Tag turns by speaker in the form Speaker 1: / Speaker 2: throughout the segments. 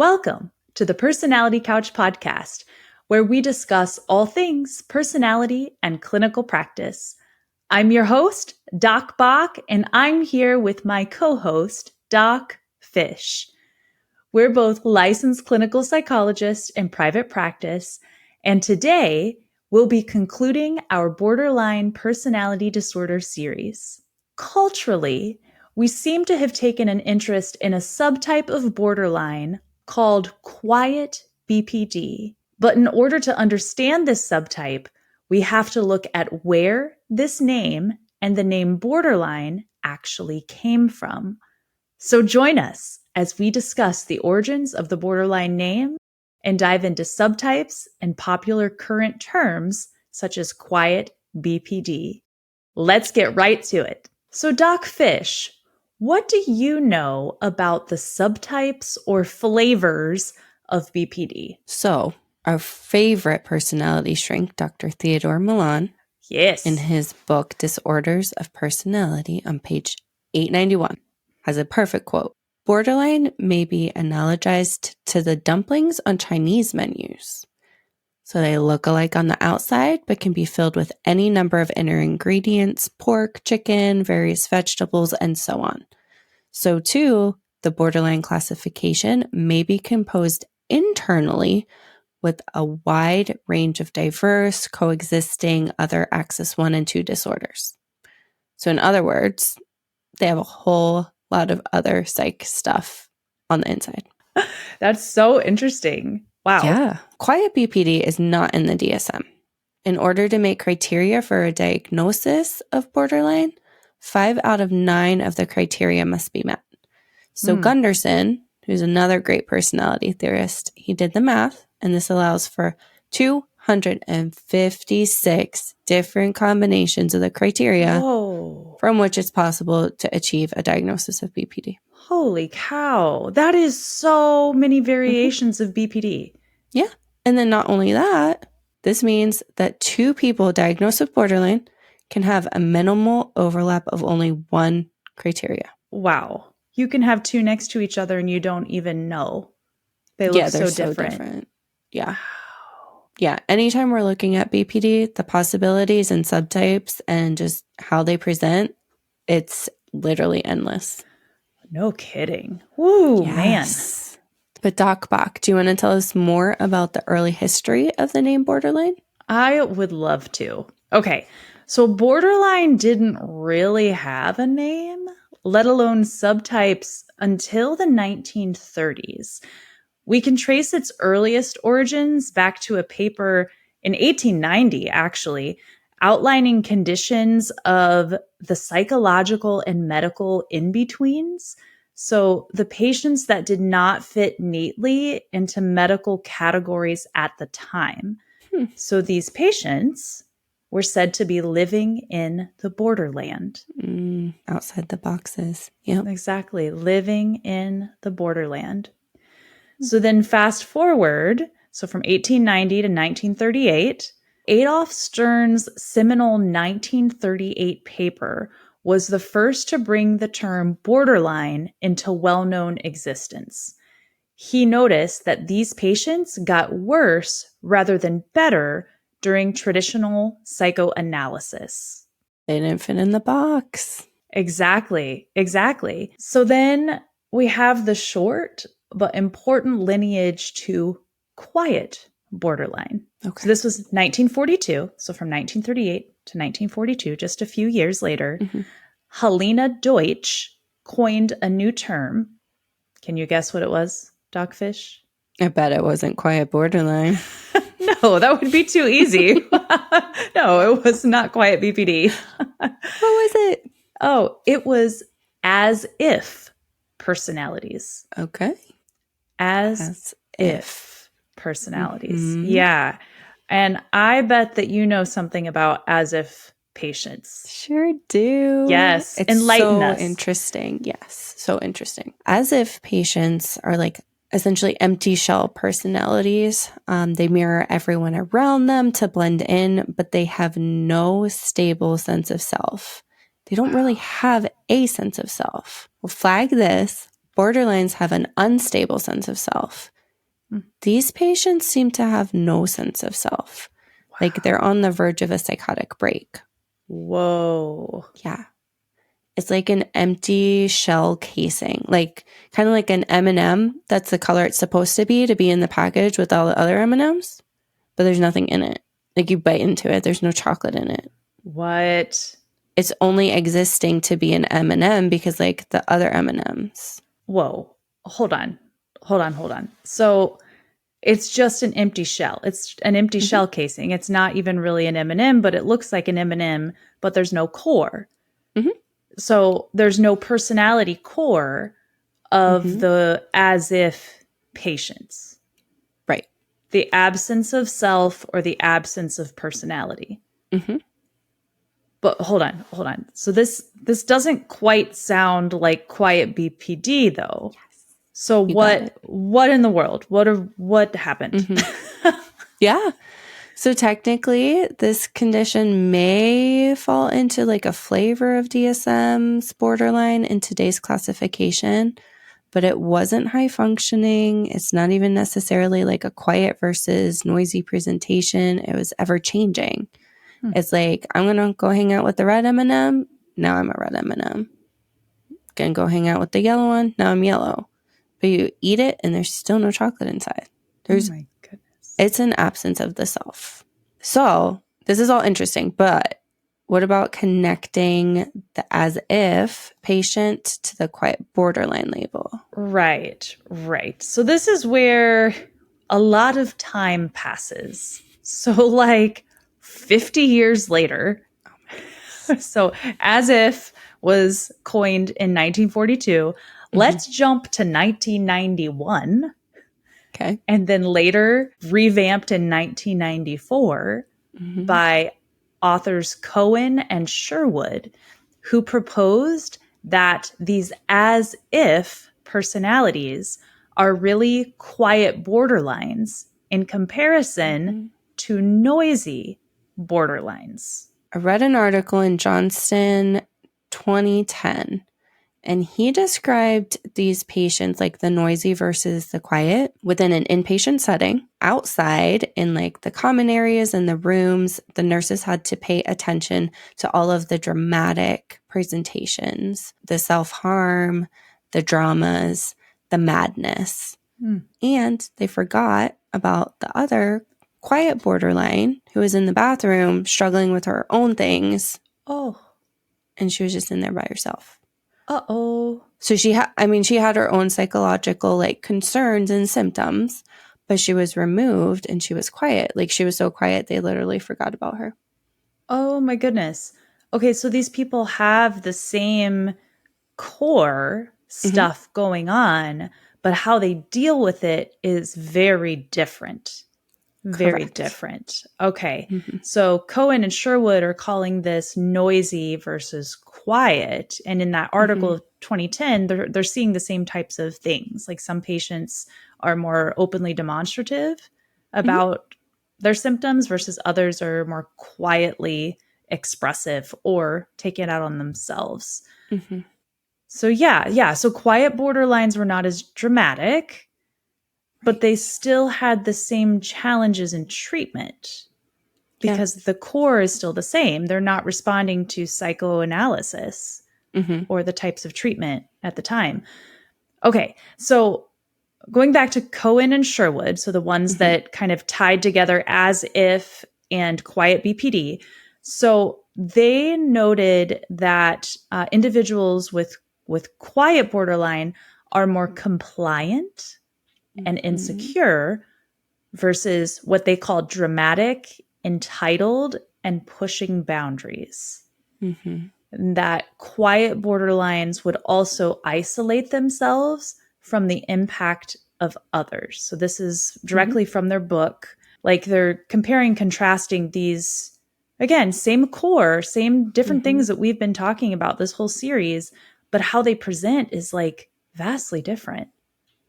Speaker 1: Welcome to the Personality Couch podcast, where we discuss all things personality and clinical practice. I'm your host, Doc Bach, and I'm here with my co-host, Doc Fish. We're both licensed clinical psychologists in private practice, and today we'll be concluding our borderline personality disorder series. Culturally, we seem to have taken an interest in a subtype of borderline called Quiet BPD. But in order to understand this subtype, we have to look at where this name and the name borderline actually came from. So join us as we discuss the origins of the borderline name and dive into subtypes and popular current terms such as Quiet BPD. Let's get right to it. So Doc Fish, what do you know about the subtypes or flavors of BPD?
Speaker 2: So, our favorite personality shrink, Dr. Theodore Millon,
Speaker 1: Yes.
Speaker 2: in his book Disorders of Personality on page 891, has a perfect quote. Borderline may be analogized to the dumplings on Chinese menus. So they look alike on the outside, but can be filled with any number of inner ingredients, pork, chicken, various vegetables, and so on. So too, the borderline classification may be composed internally with a wide range of diverse, coexisting other axis 1 and 2 disorders. So in other words, they have a whole lot of other psych stuff on the inside.
Speaker 1: That's so interesting. Wow.
Speaker 2: Yeah. Quiet BPD is not in the DSM. In order to make criteria for a diagnosis of borderline, 5 out of 9 of the criteria must be met. So Gunderson, who's another great personality theorist, he did the math, and this allows for 256 different combinations of the criteria from which it's possible to achieve a diagnosis of BPD.
Speaker 1: Holy cow. That is so many variations of BPD.
Speaker 2: Yeah. And then not only that, this means that 2 people diagnosed with borderline can have a minimal overlap of only 1 criteria.
Speaker 1: Wow. You can have 2 next to each other and you don't even know. They look so different.
Speaker 2: Yeah. Yeah. Anytime we're looking at BPD, the possibilities and subtypes and just how they present, it's literally endless.
Speaker 1: No kidding. Woo,
Speaker 2: yes. Man. But Doc Bach, do you want to tell us more about the early history of the name borderline?
Speaker 1: I would love to. Okay. So borderline didn't really have a name, let alone subtypes, until the 1930s. We can trace its earliest origins back to a paper in 1890, actually, outlining conditions of the psychological and medical in-betweens. So the patients that did not fit neatly into medical categories at the time. So these patients were said to be living in the borderland.
Speaker 2: Outside the boxes. Yep.
Speaker 1: Exactly. Living in the borderland. So then fast forward, so from 1890 to 1938, Adolf Stern's seminal 1938 paper was the first to bring the term borderline into well-known existence. He noticed that these patients got worse rather than better during traditional psychoanalysis.
Speaker 2: They didn't fit in the box.
Speaker 1: Exactly. So then we have the short but important lineage to quiet borderline. Okay. So this was 1942. So from 1938 to 1942, just a few years later, Helena Deutsch coined a new term. Can you guess what it was, Doc Fish?
Speaker 2: I bet it wasn't quiet borderline.
Speaker 1: No, that would be too easy. No, it was not quiet BPD.
Speaker 2: What was it?
Speaker 1: Oh, it was as if personalities.
Speaker 2: Okay.
Speaker 1: As if personalities. Yeah. And I bet that you know something about as if patients.
Speaker 2: Sure do.
Speaker 1: Yes.
Speaker 2: It's
Speaker 1: enlighten us.
Speaker 2: So interesting. Yes. So interesting. As if patients are like essentially empty shell personalities. They mirror everyone around them to blend in, but they have no stable sense of self. They don't really have a sense of self. We'll flag this. borderlines have an unstable sense of self. These patients seem to have no sense of self.
Speaker 1: Wow.
Speaker 2: Like they're on the verge of a psychotic break.
Speaker 1: Whoa.
Speaker 2: Yeah. It's like an empty shell casing, like kind of like an M&M. That's the color it's supposed to be in the package with all the other M&Ms, but there's nothing in it. Like you bite into it, there's no chocolate in it.
Speaker 1: What?
Speaker 2: It's only existing to be an M&M because like the other M&Ms.
Speaker 1: Whoa. Hold on. So it's just an empty shell. It's an empty shell casing. It's not even really an M&M, but it looks like an M&M, but there's no core. So there's no personality core of the as if patients.
Speaker 2: Right.
Speaker 1: The absence of self or the absence of personality. But hold on. So this doesn't quite sound like Quiet BPD though. Yes. So what in the world? What happened?
Speaker 2: Yeah. So technically, this condition may fall into like a flavor of DSM's borderline in today's classification, but it wasn't high functioning. It's not even necessarily like a quiet versus noisy presentation. It was ever changing. It's like, I'm going to go hang out with the red M&M. Now I'm a red M&M. Going to go hang out with the yellow one. Now I'm yellow. But you eat it and there's still no chocolate inside.
Speaker 1: Oh my goodness.
Speaker 2: It's an absence of the self. So this is all interesting, but what about connecting the as if patient to the quiet borderline label?
Speaker 1: Right. So this is where a lot of time passes. So like 50 years later. So as if was coined in 1942. Let's jump to 1991.
Speaker 2: Okay.
Speaker 1: And then later revamped in 1994 by authors Cohen and Sherwood, who proposed that these as if personalities are really quiet borderlines in comparison to noisy borderlines.
Speaker 2: I read an article in Johnston 2010, and he described these patients, like the noisy versus the quiet, within an inpatient setting. Outside, in like the common areas and the rooms, the nurses had to pay attention to all of the dramatic presentations, the self-harm, the dramas, the madness. And they forgot about the other quiet borderline who was in the bathroom struggling with her own things.
Speaker 1: Oh.
Speaker 2: And she was just in there by herself.
Speaker 1: Uh-oh.
Speaker 2: So she had her own psychological like concerns and symptoms, but she was removed and she was quiet. Like she was so quiet, they literally forgot about her.
Speaker 1: Oh my goodness. Okay, so these people have the same core stuff going on, but how they deal with it is very different. Very
Speaker 2: Correct.
Speaker 1: different. Okay. So Cohen and Sherwood are calling this noisy versus quiet. And in that article of 2010, they're seeing the same types of things. Like some patients are more openly demonstrative about their symptoms versus others are more quietly expressive or taking it out on themselves. So yeah. So quiet borderlines were not as dramatic, but they still had the same challenges in treatment because the core is still the same. They're not responding to psychoanalysis or the types of treatment at the time. Okay, so going back to Cohen and Sherwood, so the ones that kind of tied together as if and Quiet BPD. So they noted that individuals with quiet borderline are more compliant and insecure versus what they call dramatic, entitled, and pushing boundaries. That quiet borderlines would also isolate themselves from the impact of others. So this is directly from their book. Like they're comparing, contrasting these, again, same core, same different things that we've been talking about this whole series, but how they present is like vastly different.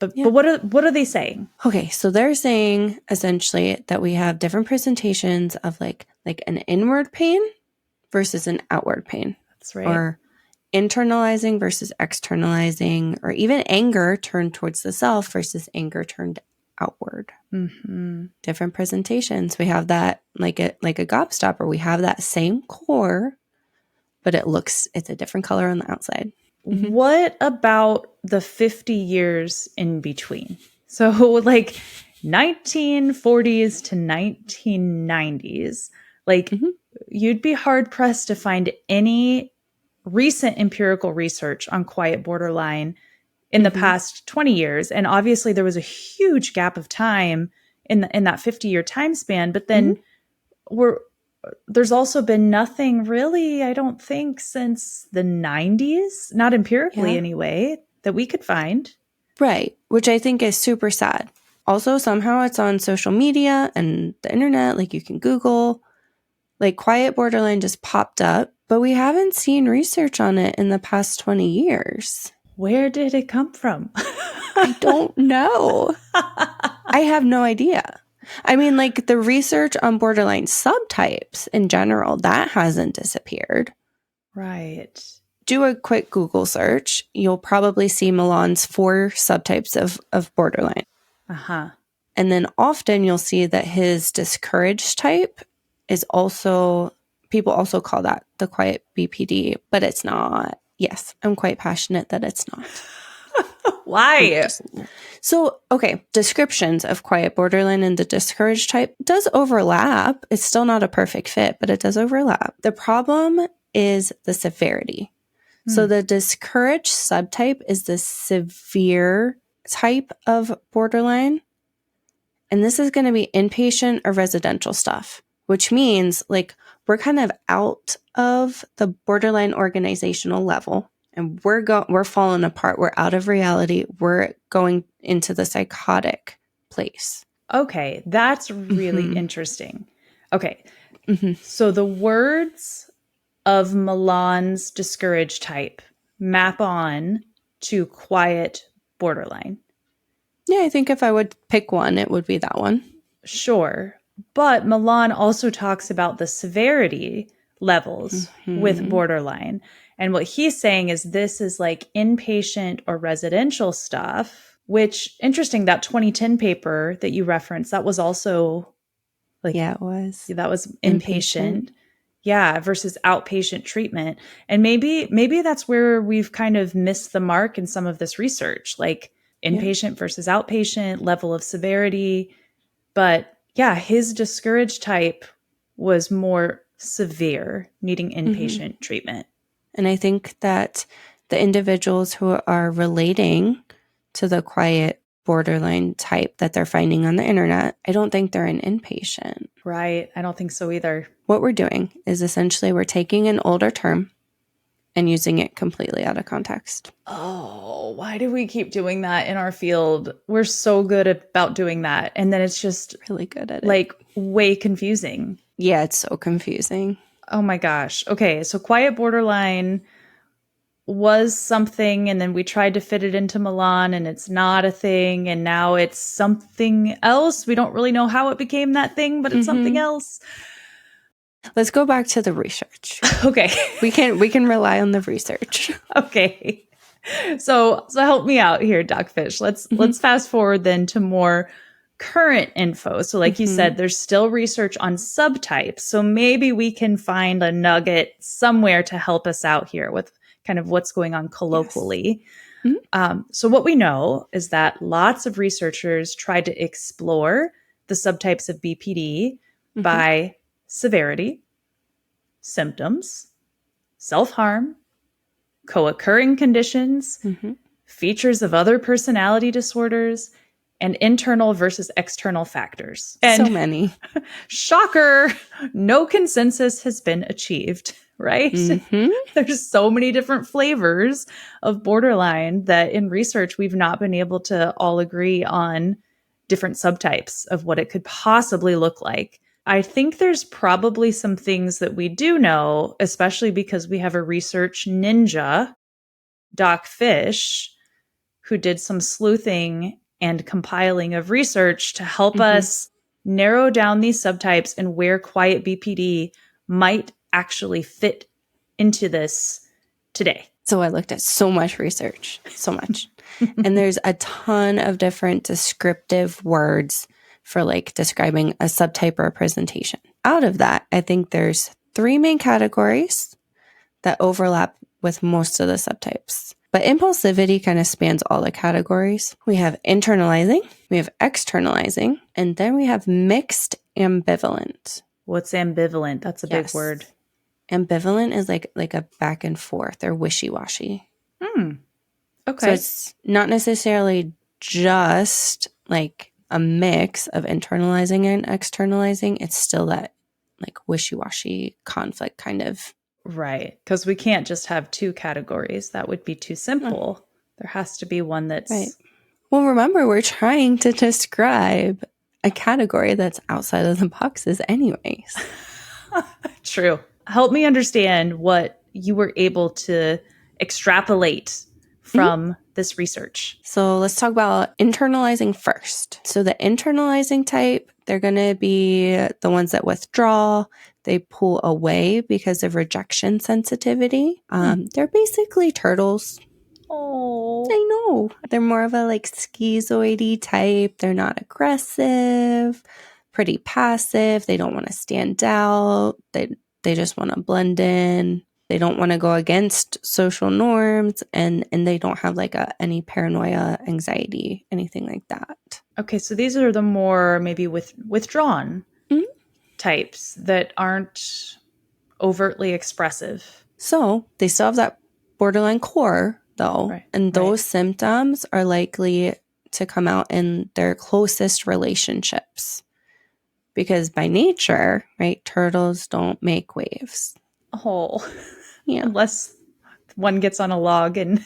Speaker 1: But what are they saying?
Speaker 2: Okay, so they're saying essentially that we have different presentations of like an inward pain versus an outward pain.
Speaker 1: That's right.
Speaker 2: Or internalizing versus externalizing, or even anger turned towards the self versus anger turned outward. Different presentations. We have that like a gobstopper. We have that same core, but it's a different color on the outside.
Speaker 1: What about the 50 years in between? So like 1940s to 1990s, like you'd be hard pressed to find any recent empirical research on quiet borderline in the past 20 years. And obviously there was a huge gap of time in that 50-year time span, but then there's also been nothing really, I don't think, since the 90s, not empirically anyway, that we could find.
Speaker 2: Right, which I think is super sad. Also, somehow it's on social media and the internet, like you can Google. Like quiet borderline just popped up, but we haven't seen research on it in the past 20 years.
Speaker 1: Where did it come from?
Speaker 2: I don't know. I have no idea. I mean, like the research on borderline subtypes in general, that hasn't disappeared.
Speaker 1: Right.
Speaker 2: Do a quick Google search. You'll probably see Millon's 4 subtypes of borderline. And then often you'll see that his discouraged type is also, people also call that the quiet BPD, but it's not. Yes, I'm quite passionate that it's not.
Speaker 1: Why?
Speaker 2: So, okay, descriptions of quiet borderline and the discouraged type does overlap. It's still not a perfect fit, but it does overlap. The problem is the severity. So the discouraged subtype is the severe type of borderline. And this is going to be inpatient or residential stuff, which means like we're kind of out of the borderline organizational level and we're falling apart. We're out of reality. We're going into the psychotic place.
Speaker 1: Okay, that's really interesting. Okay, so the words of Millon's discouraged type map on to quiet borderline.
Speaker 2: Yeah, I think if I would pick one, it would be that one.
Speaker 1: Sure. But Millon also talks about the severity levels with borderline. And what he's saying is this is like inpatient or residential stuff, which interesting, that 2010 paper that you referenced, that was also like,
Speaker 2: yeah, it was.
Speaker 1: That was inpatient. Yeah, versus outpatient treatment. And maybe that's where we've kind of missed the mark in some of this research, like inpatient versus outpatient, level of severity. But yeah, his discouraged type was more severe, needing inpatient treatment.
Speaker 2: And I think that the individuals who are relating to the quiet borderline type that they're finding on the internet, I don't think they're an inpatient.
Speaker 1: Right. I don't think so either.
Speaker 2: What we're doing is essentially we're taking an older term and using it completely out of context.
Speaker 1: Oh, why do we keep doing that in our field? We're so good about doing that. And then it's just
Speaker 2: really good at it.
Speaker 1: Like way confusing.
Speaker 2: Yeah, it's so confusing.
Speaker 1: Oh my gosh. Okay. So quiet borderline was something, and then we tried to fit it into Millon, and it's not a thing, and now it's something else. We don't really know how it became that thing, but it's something else.
Speaker 2: Let's go back to the research.
Speaker 1: Okay.
Speaker 2: We can rely on the research.
Speaker 1: Okay. So help me out here, Doc Fish. Let's fast forward then to more current info. So like you said, there's still research on subtypes. So maybe we can find a nugget somewhere to help us out here with kind of what's going on colloquially. Yes. So what we know is that lots of researchers tried to explore the subtypes of BPD by severity, symptoms, self-harm, co-occurring conditions, features of other personality disorders, and internal versus external factors. And
Speaker 2: so many.
Speaker 1: Shocker, no consensus has been achieved, right? There's so many different flavors of borderline that in research, we've not been able to all agree on different subtypes of what it could possibly look like. I think there's probably some things that we do know, especially because we have a research ninja, Doc Fish, who did some sleuthing and compiling of research to help us narrow down these subtypes and where quiet BPD might actually fit into this today.
Speaker 2: So I looked at so much research, so much. And there's a ton of different descriptive words for like describing a subtype or a presentation. Out of that, I think there's 3 main categories that overlap with most of the subtypes. But impulsivity kind of spans all the categories. We have internalizing, we have externalizing, and then we have mixed ambivalent.
Speaker 1: What's ambivalent? That's a big word.
Speaker 2: Ambivalent is like a back and forth or wishy-washy.
Speaker 1: Okay.
Speaker 2: So it's not necessarily just like a mix of internalizing and externalizing. It's still that like wishy-washy conflict kind of.
Speaker 1: Right. Because we can't just have 2 categories. That would be too simple. There has to be one that's
Speaker 2: Right. Well, remember, we're trying to describe a category that's outside of the boxes anyways.
Speaker 1: true. Help me understand what you were able to extrapolate from this research.
Speaker 2: So let's talk about internalizing first. So the internalizing type, they're going to be the ones that withdraw. They pull away because of rejection sensitivity. They're basically turtles.
Speaker 1: Oh,
Speaker 2: I know. They're more of a like schizoidy type. They're not aggressive, pretty passive. They don't want to stand out. They just want to blend in. They don't want to go against social norms, and they don't have like any paranoia, anxiety, anything like that.
Speaker 1: okay. So these are the more maybe withdrawn types that aren't overtly expressive.
Speaker 2: So they still have that borderline core though,
Speaker 1: Right,
Speaker 2: and those symptoms are likely to come out in their closest relationships. Because by nature, right, turtles don't make waves.
Speaker 1: Oh,
Speaker 2: Yeah.
Speaker 1: unless one gets on a log and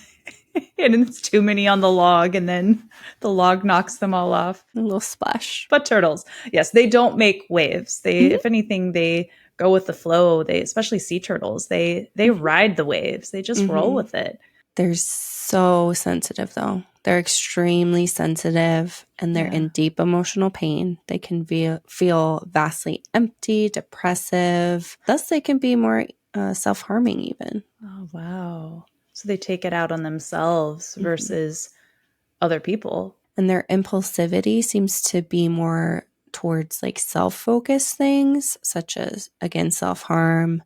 Speaker 1: and it's too many on the log, and then the log knocks them all off.
Speaker 2: A little splash.
Speaker 1: But turtles, yes, they don't make waves. They, if anything, they go with the flow. They, especially sea turtles, they ride the waves. They just roll with it.
Speaker 2: They're so sensitive, though. They're extremely sensitive, and they're in deep emotional pain. They can feel vastly empty, depressive. Thus, they can be more self-harming even.
Speaker 1: Oh, wow. So they take it out on themselves versus other people.
Speaker 2: And their impulsivity seems to be more towards like self-focused things, such as, again, self-harm,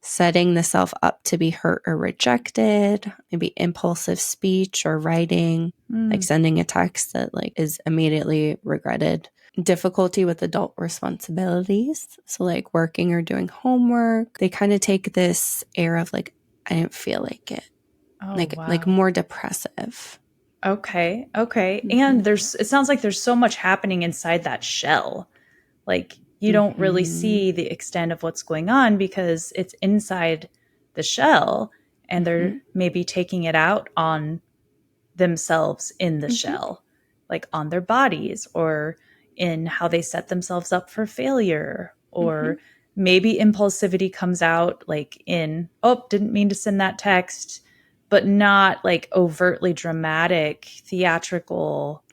Speaker 2: setting the self up to be hurt or rejected, maybe impulsive speech or writing, like sending a text that like is immediately regretted. Difficulty with adult responsibilities. So like working or doing homework. They kind of take this air of like, I didn't feel like it.
Speaker 1: Oh,
Speaker 2: like more depressive.
Speaker 1: Okay. And it sounds like there's so much happening inside that shell. Like you don't really see the extent of what's going on because it's inside the shell, and they're maybe taking it out on themselves in the shell, like on their bodies or in how they set themselves up for failure. Or maybe impulsivity comes out like in, oh, didn't mean to send that text, but not like overtly dramatic, theatrical.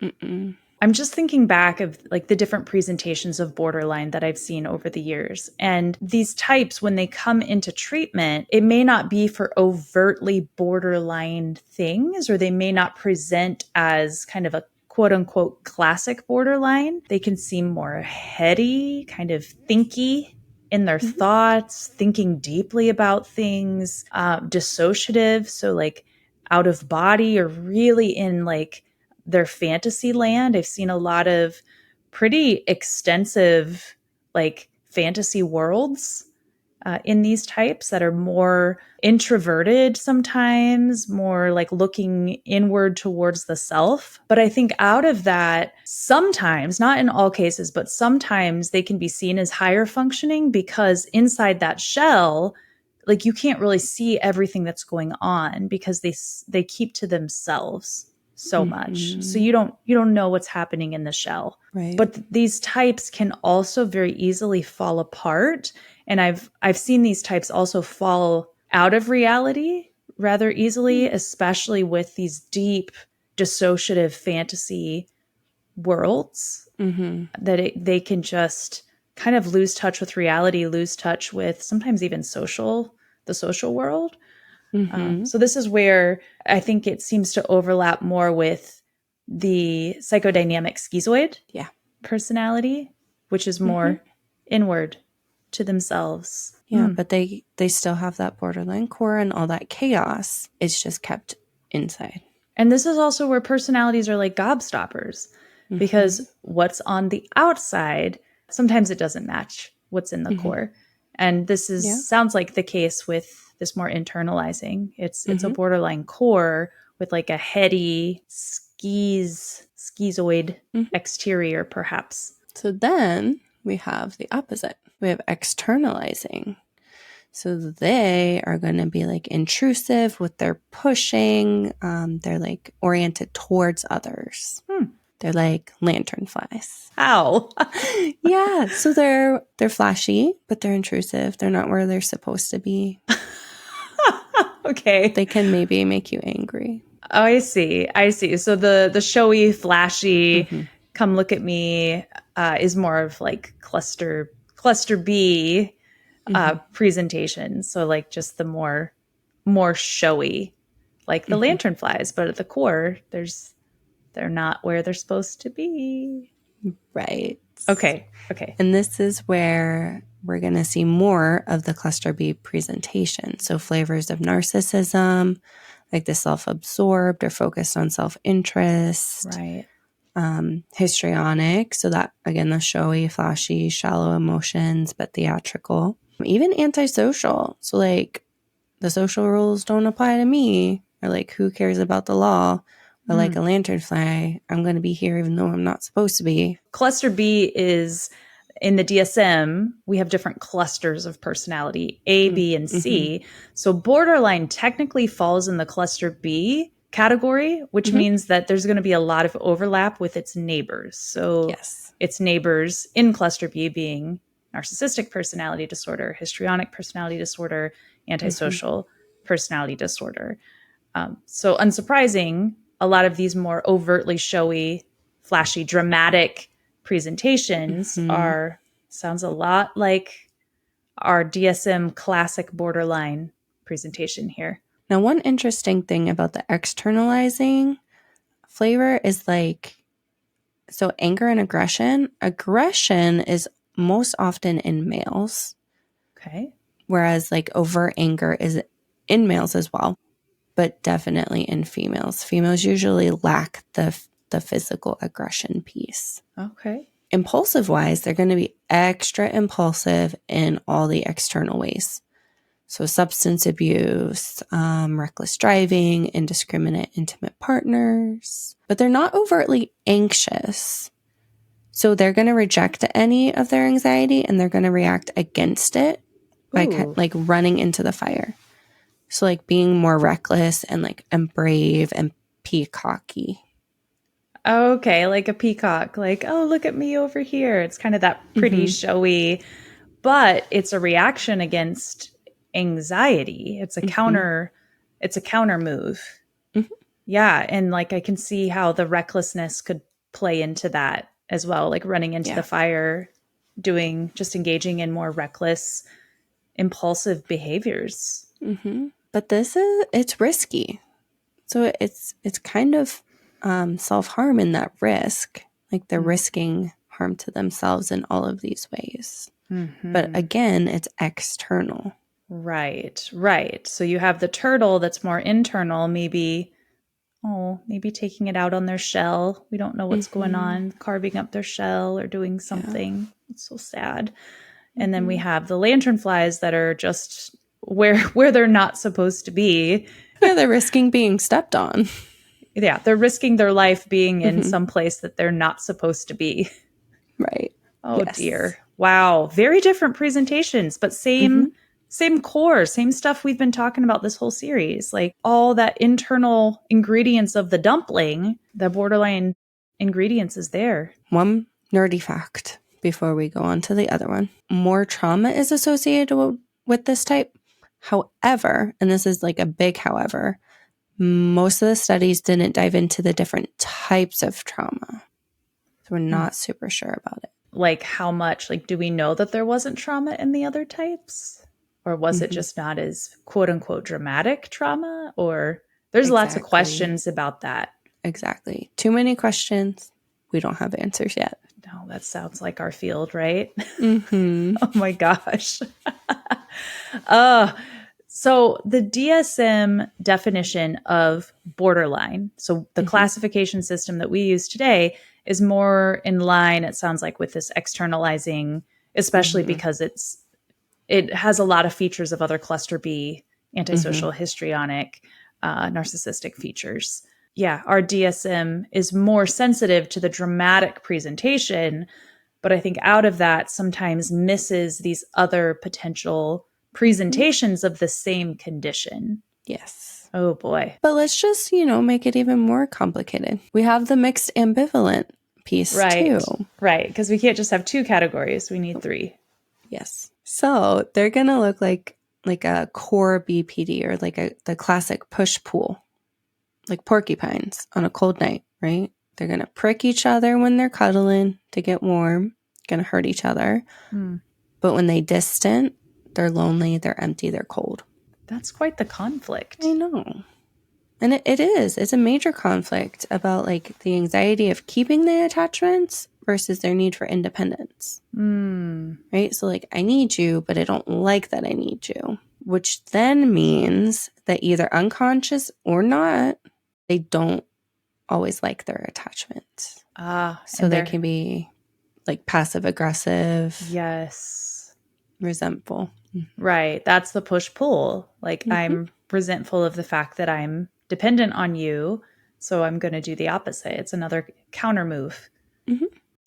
Speaker 1: I'm just thinking back of like the different presentations of borderline that I've seen over the years. And these types, when they come into treatment, it may not be for overtly borderline things, or they may not present as kind of a quote unquote classic borderline. They can seem more heady, kind of thinky in their thoughts, thinking deeply about things, dissociative. So like out of body, or really in like their fantasy land. I've seen a lot of pretty extensive like fantasy worlds in these types that are more introverted sometimes, more like looking inward towards the self. But I think out of that, sometimes, not in all cases, but sometimes they can be seen as higher functioning because inside that shell, like you can't really see everything that's going on because they keep to themselves so much. So you don't know what's happening in the shell.
Speaker 2: Right.
Speaker 1: But these types can also very easily fall apart. And I've seen these types also fall out of reality rather easily, especially with these deep dissociative fantasy worlds that they can just kind of lose touch with reality, lose touch with sometimes even the social world. So this is where I think it seems to overlap more with the psychodynamic schizoid personality, which is more inward to themselves.
Speaker 2: Yeah, but they still have that borderline core, and all that chaos is just kept inside.
Speaker 1: And this is also where personalities are like gobstoppers, because what's on the outside, sometimes it doesn't match what's in the core. And this is sounds like the case with this more internalizing. It's a borderline core with like a heady schizoid exterior, perhaps.
Speaker 2: So then we have the opposite. We have externalizing. So they are going to be like intrusive with their pushing. They're like oriented towards others. They're like lanternflies.
Speaker 1: How?
Speaker 2: Yeah. So they're flashy, but they're intrusive. They're not where they're supposed to be.
Speaker 1: Okay.
Speaker 2: They can maybe make you angry.
Speaker 1: Oh, I see. So the showy, flashy, come look at me is more of like cluster B presentation. So like just the more showy, like the lanternflies, but at the core, they're not where they're supposed to be.
Speaker 2: Right.
Speaker 1: Okay.
Speaker 2: And this is where we're going to see more of the cluster B presentation. So flavors of narcissism, like the self-absorbed or focused on self-interest.
Speaker 1: Right.
Speaker 2: Histrionic. So that, again, the showy, flashy, shallow emotions, but theatrical. Even antisocial. So like the social rules don't apply to me. Or like who cares about the law? Or like a lanternfly, I'm going to be here even though I'm not supposed to be.
Speaker 1: Cluster B is in the DSM, we have different clusters of personality, A, B, and C. So borderline technically falls in the cluster B category, which means that there's going to be a lot of overlap with its neighbors. So its neighbors in cluster B being narcissistic personality disorder, histrionic personality disorder, antisocial personality disorder. So unsurprising, a lot of these more overtly showy, flashy, dramatic presentations sounds a lot like our DSM classic borderline presentation here.
Speaker 2: Now, one interesting thing about the externalizing flavor is like, so anger and aggression. Aggression is most often in males.
Speaker 1: Okay.
Speaker 2: Whereas like overt anger is in males as well, but definitely in females. Females usually lack the physical aggression piece.
Speaker 1: Okay.
Speaker 2: Impulsive wise, they're going to be extra impulsive in all the external ways. So substance abuse, reckless driving, indiscriminate intimate partners, but they're not overtly anxious. So they're going to reject any of their anxiety and they're going to react against it by like running into the fire. So like being more reckless and like and brave and peacocky.
Speaker 1: Okay, like a peacock, like, oh, look at me over here. It's kind of that pretty showy, but it's a reaction against anxiety. It's a counter move. Yeah, and like I can see how the recklessness could play into that as well, like running into the fire, engaging in more reckless, impulsive behaviors.
Speaker 2: But it's risky. So it's kind of self-harm in that risk. Like they're risking harm to themselves in all of these ways. But again, it's external.
Speaker 1: Right. So you have the turtle that's more internal, maybe taking it out on their shell. We don't know what's going on, carving up their shell or doing something. It's so sad. And then we have the lanternflies that are just where they're not supposed to be.
Speaker 2: Yeah, they're risking being stepped on.
Speaker 1: Yeah, they're risking their life being in some place that they're not supposed to be.
Speaker 2: Right.
Speaker 1: Oh, dear. Wow. Very different presentations, but same core, same stuff we've been talking about this whole series. Like all that internal ingredients of the dumpling, the borderline ingredients is there.
Speaker 2: One nerdy fact before we go on to the other one. More trauma is associated with this type. However, and this is like a big however, most of the studies didn't dive into the different types of trauma. So we're not super sure about it.
Speaker 1: Like how much, like, do we know that there wasn't trauma in the other types? Or was it just not as quote unquote dramatic trauma? Or there's lots of questions about that.
Speaker 2: Exactly. Too many questions. We don't have answers yet.
Speaker 1: No, that sounds like our field, right?
Speaker 2: Mm-hmm.
Speaker 1: Oh my gosh. So the DSM definition of borderline, so the classification system that we use today is more in line, it sounds like, with this externalizing, especially because it has a lot of features of other cluster B, antisocial, histrionic, narcissistic features. Yeah, our DSM is more sensitive to the dramatic presentation, but I think out of that sometimes misses these other potential presentations of the same condition.
Speaker 2: Yes.
Speaker 1: Oh boy.
Speaker 2: But let's just, make it even more complicated. We have the mixed ambivalent piece too.
Speaker 1: Right, because we can't just have two categories. We need three.
Speaker 2: Yes. So they're going to look like a core BPD or like the classic push-pull, like porcupines on a cold night, right? They're going to prick each other when they're cuddling to get warm, going to hurt each other. But when they distant, they're lonely, they're empty, they're cold.
Speaker 1: That's quite the conflict.
Speaker 2: I know. And it is. It's a major conflict about like the anxiety of keeping the attachments versus their need for independence. Right? So like, I need you, but I don't like that I need you, which then means that either unconscious or not, they don't always like their attachments. So they can be like passive aggressive.
Speaker 1: Yes.
Speaker 2: Resentful.
Speaker 1: Right. That's the push-pull. Like I'm resentful of the fact that I'm dependent on you, so I'm going to do the opposite. It's another counter move.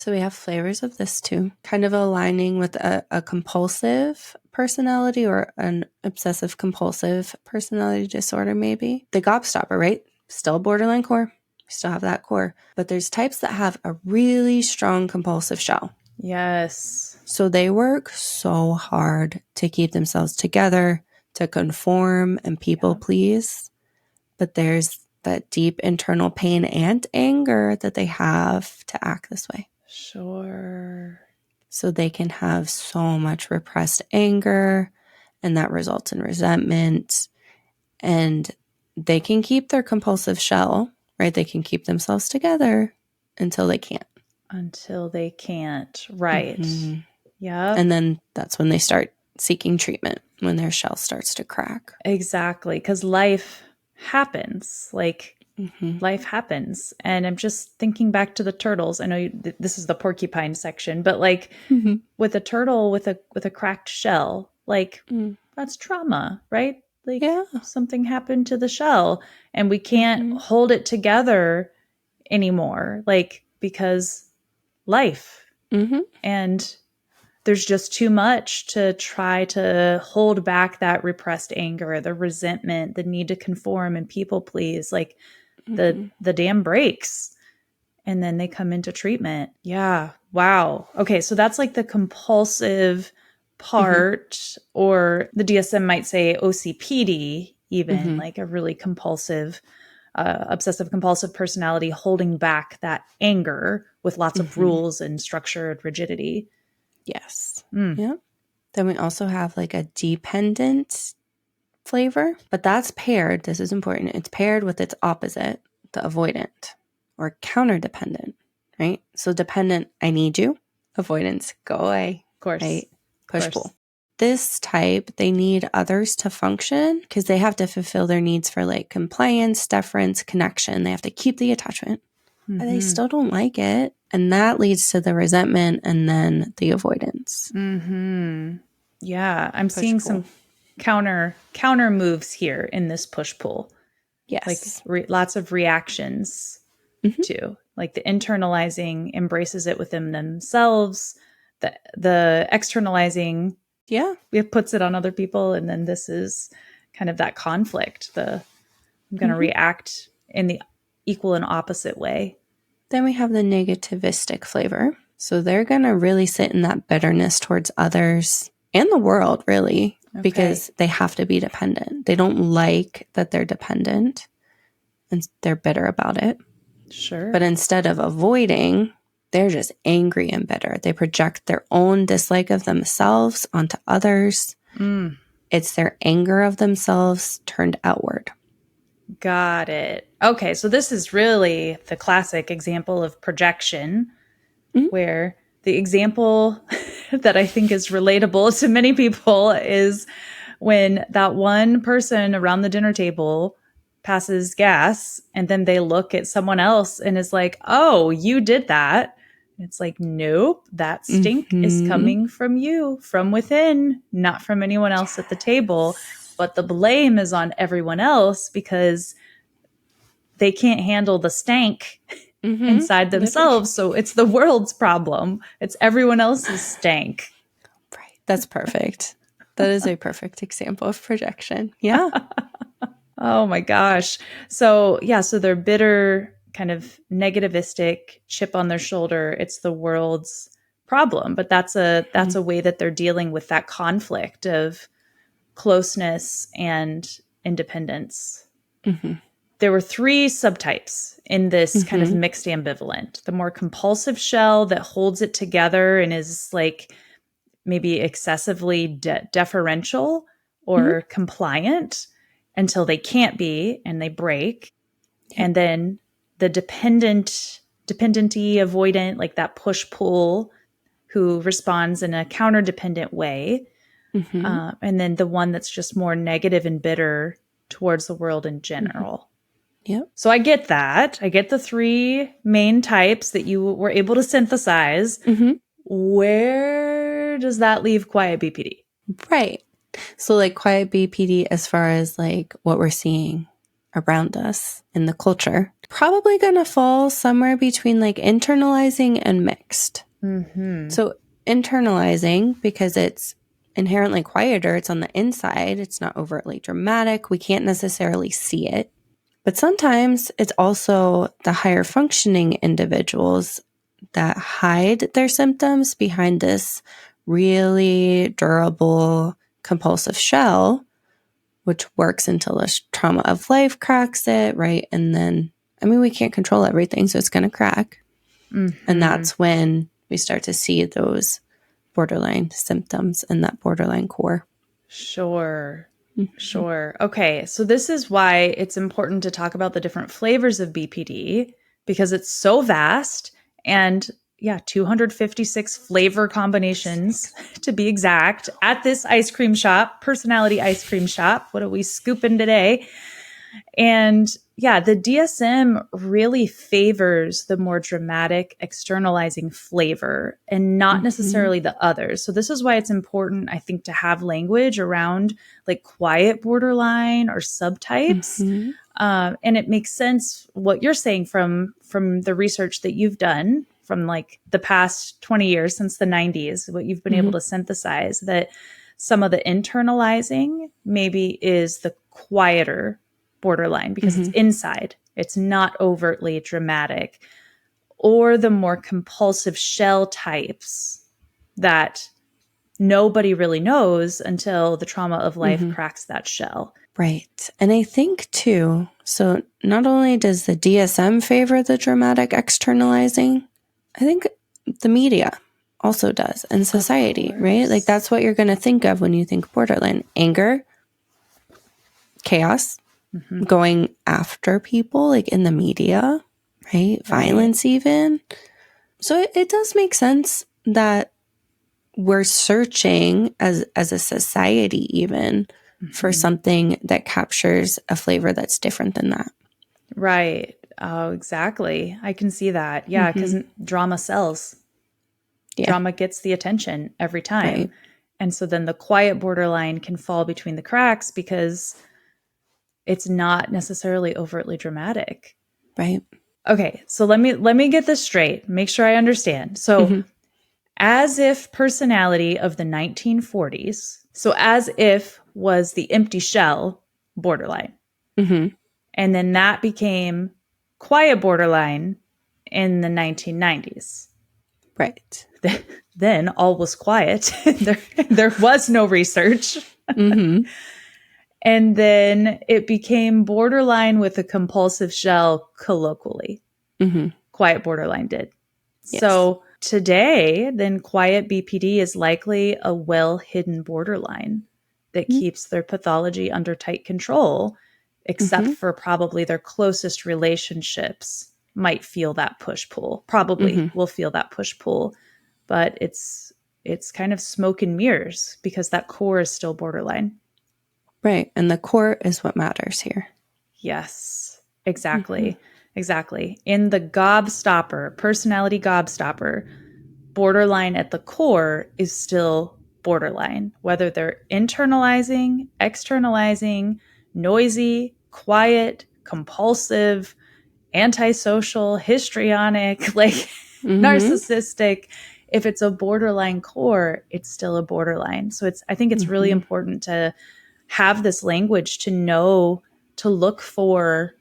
Speaker 2: So we have flavors of this too, kind of aligning with a compulsive personality or an obsessive compulsive personality disorder, maybe. The gobstopper, right? Still borderline core. We still have that core. But there's types that have a really strong compulsive shell.
Speaker 1: Yes.
Speaker 2: So they work so hard to keep themselves together, to conform and people please. But there's that deep internal pain and anger that they have to act this way.
Speaker 1: Sure.
Speaker 2: So they can have so much repressed anger, and that results in resentment. And they can keep their compulsive shell, right? They can keep themselves together until they can't.
Speaker 1: Until they can't. Right. Yeah.
Speaker 2: And then that's when they start seeking treatment, when their shell starts to crack.
Speaker 1: Exactly. Because life happens. Like, life happens. And I'm just thinking back to the turtles. I know this is the porcupine section, but like with a turtle with a cracked shell, like that's trauma, right? Like something happened to the shell and we can't hold it together anymore, like because life. And there's just too much to try to hold back that repressed anger, the resentment, the need to conform and people please. Like the dam breaks and then they come into treatment. Yeah. Wow. Okay. So that's like the compulsive part, or the DSM might say OCPD, even like a really compulsive, obsessive compulsive personality holding back that anger with lots of rules and structure and rigidity.
Speaker 2: Yes. Yeah. Then we also have like a dependent flavor, but that's paired. This is important. It's paired with its opposite, the avoidant or counter-dependent, right? So dependent, I need you. Avoidance, go away.
Speaker 1: Of course.
Speaker 2: Right? Push-pull. This type, they need others to function because they have to fulfill their needs for like compliance, deference, connection. They have to keep the attachment, but they still don't like it. And that leads to the resentment and then the avoidance.
Speaker 1: Yeah, I'm seeing some counter moves here in this push-pull.
Speaker 2: Yes.
Speaker 1: Like lots of reactions too. Like the internalizing embraces it within themselves. The externalizing, it puts it on other people. And then this is kind of that conflict. I'm going to react in the equal and opposite way.
Speaker 2: Then we have the negativistic flavor. So they're going to really sit in that bitterness towards others and the world, really, because they have to be dependent. They don't like that they're dependent and they're bitter about it.
Speaker 1: Sure.
Speaker 2: But instead of avoiding, they're just angry and bitter. They project their own dislike of themselves onto others. It's their anger of themselves turned outward.
Speaker 1: Got it. Okay, so this is really the classic example of projection, where the example that I think is relatable to many people is when that one person around the dinner table passes gas and then they look at someone else and is like, oh, you did that. It's like, nope, that stink is coming from you, from within, not from anyone else at the table. But the blame is on everyone else because they can't handle the stank inside themselves. So it's the world's problem. It's everyone else's stank.
Speaker 2: Right. That's perfect. That is a perfect example of projection. Yeah.
Speaker 1: Oh my gosh. So yeah, so they're bitter, kind of negativistic, chip on their shoulder. It's the world's problem. But that's a way that they're dealing with that conflict of closeness and independence. There were 3 subtypes in this kind of mixed ambivalent. The more compulsive shell that holds it together and is like maybe excessively deferential or compliant until they can't be and they break. Yep. And then the dependenty avoidant, like that push-pull, who responds in a counter-dependent way. And then the one that's just more negative and bitter towards the world in general.
Speaker 2: Yep.
Speaker 1: So I get that. I get the 3 main types that you were able to synthesize. Where does that leave Quiet BPD?
Speaker 2: Right. So like Quiet BPD, as far as like what we're seeing around us in the culture, probably going to fall somewhere between like internalizing and mixed. So internalizing, because it's inherently quieter, it's on the inside, it's not overtly dramatic, we can't necessarily see it. But sometimes it's also the higher functioning individuals that hide their symptoms behind this really durable compulsive shell, which works until the trauma of life cracks it, right? And then, I mean, we can't control everything, so it's going to crack. And that's when we start to see those borderline symptoms and that borderline core.
Speaker 1: Sure. Sure. Okay. So this is why it's important to talk about the different flavors of BPD, because it's so vast and 256 flavor combinations to be exact at this ice cream shop, personality ice cream shop. What are we scooping today? And the DSM really favors the more dramatic externalizing flavor and not necessarily the others. So this is why it's important, I think, to have language around like quiet borderline or subtypes. And it makes sense what you're saying from the research that you've done from like the past 20 years since the 90s, what you've been able to synthesize, that some of the internalizing maybe is the quieter borderline because it's inside. It's not overtly dramatic. Or the more compulsive shell types that nobody really knows until the trauma of life cracks that shell.
Speaker 2: Right. And I think too, so not only does the DSM favor the dramatic externalizing, I think the media also does, and society, right? Like that's what you're going to think of when you think borderline. Anger, chaos, going after people, like in the media, right? Violence even. So it does make sense that we're searching as a society even for something that captures a flavor that's different than that.
Speaker 1: Right. Oh, exactly. I can see that. Yeah, because drama sells. Drama gets the attention every time. Right. And so then the quiet borderline can fall between the cracks because it's not necessarily overtly dramatic.
Speaker 2: Right.
Speaker 1: Okay, so let me get this straight. Make sure I understand. So as if personality of the 1940s, so as if was the empty shell borderline. And then that became quiet borderline in the 1990s.
Speaker 2: Right.
Speaker 1: Then all was quiet. there was no research. And then it became borderline with a compulsive shell colloquially. Quiet borderline did. Yes. So today, then quiet BPD is likely a well-hidden borderline. that keeps their pathology under tight control, except for probably their closest relationships might feel that push-pull. Probably will feel that push-pull, but it's kind of smoke and mirrors because that core is still borderline.
Speaker 2: Right. And the core is what matters here.
Speaker 1: Yes, exactly. Exactly. In the gobstopper, personality gobstopper, borderline at the core is still borderline, whether they're internalizing, externalizing, noisy, quiet, compulsive, antisocial, histrionic, like narcissistic. If it's a borderline core, it's still a borderline. So I think it's really important to have this language to know to look for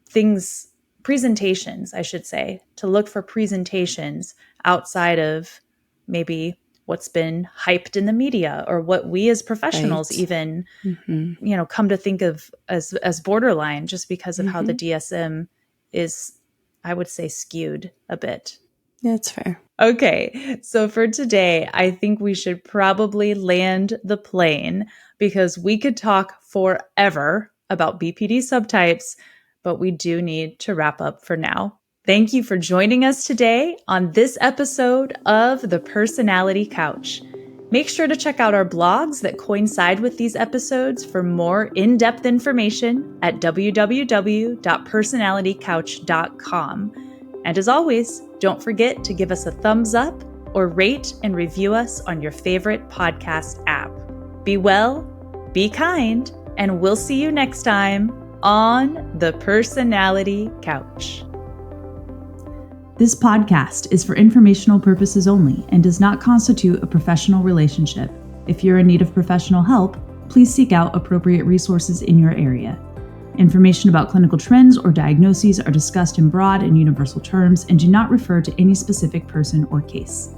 Speaker 1: things, presentations, I should say, to look for presentations outside of maybe what's been hyped in the media or what we as professionals even, come to think of as borderline, just because of how the DSM is, I would say, skewed a bit.
Speaker 2: That's fair.
Speaker 1: Okay, so for today, I think we should probably land the plane because we could talk forever about BPD subtypes, but we do need to wrap up for now. Thank you for joining us today on this episode of The Personality Couch. Make sure to check out our blogs that coincide with these episodes for more in-depth information at www.personalitycouch.com. And as always, don't forget to give us a thumbs up or rate and review us on your favorite podcast app. Be well, be kind, and we'll see you next time on The Personality Couch. This podcast is for informational purposes only and does not constitute a professional relationship. If you're in need of professional help, please seek out appropriate resources in your area. Information about clinical trends or diagnoses are discussed in broad and universal terms and do not refer to any specific person or case.